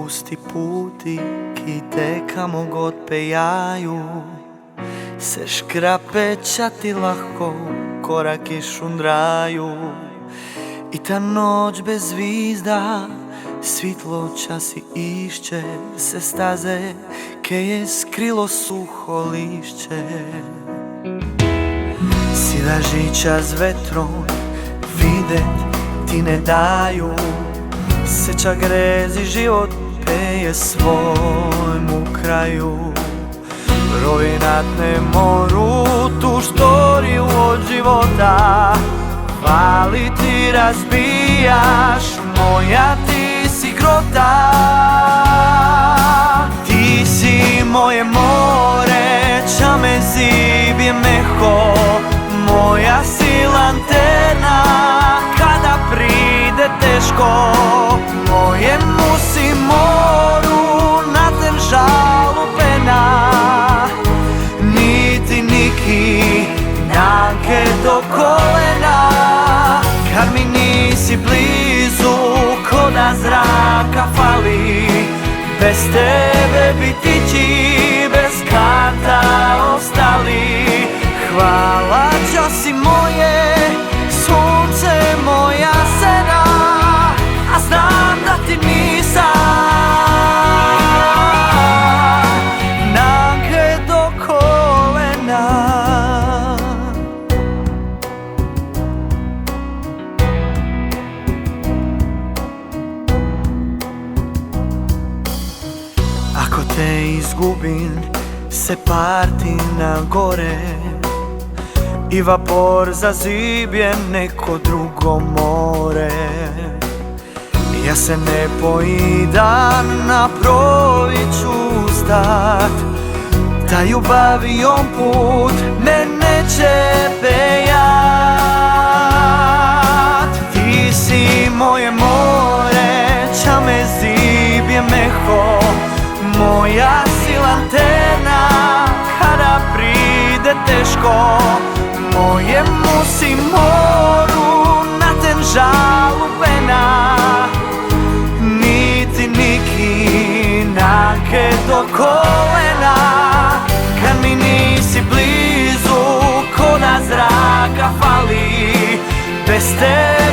pusti puti ki kamo god pejaju, se škrapečati lahko koraki šundraju. I ta noć bez zvizda svitlo časi išće se staze ke je skrilo suho lišće. Sida žića s vetrom videt ti ne daju, seča grezi život peje svojmu kraju. Rovinat ne moru tu štoriju od života, hvali ti razbijaš, moja ti si grota. Ti si moje more, ča me zibje meho, moja si lanterna kada pride teško. Mojemu si moru na ten žalu pena, niti niki nanke do kolena. Kad mi nisi blizu, ko da zraka fali, bez tebe bi tići bez karta ostali. Hvala čo si moje sunce, moja sena, a znam da ti nisam nanke do kolena. Ako te izgubim, se parti na gore i vapor zazibje neko drugo more. Ja se ne poidam na proviću stat, ta ljubav i on put me neće pejat. Ti si moje more, ča me zibje meho, moja si lanterna kada pride teško. Mojemu si moru na ten žalu pena, niti niki nanke do kolena. Kad mi nisi blizu, ko da zraka fali, bez tebe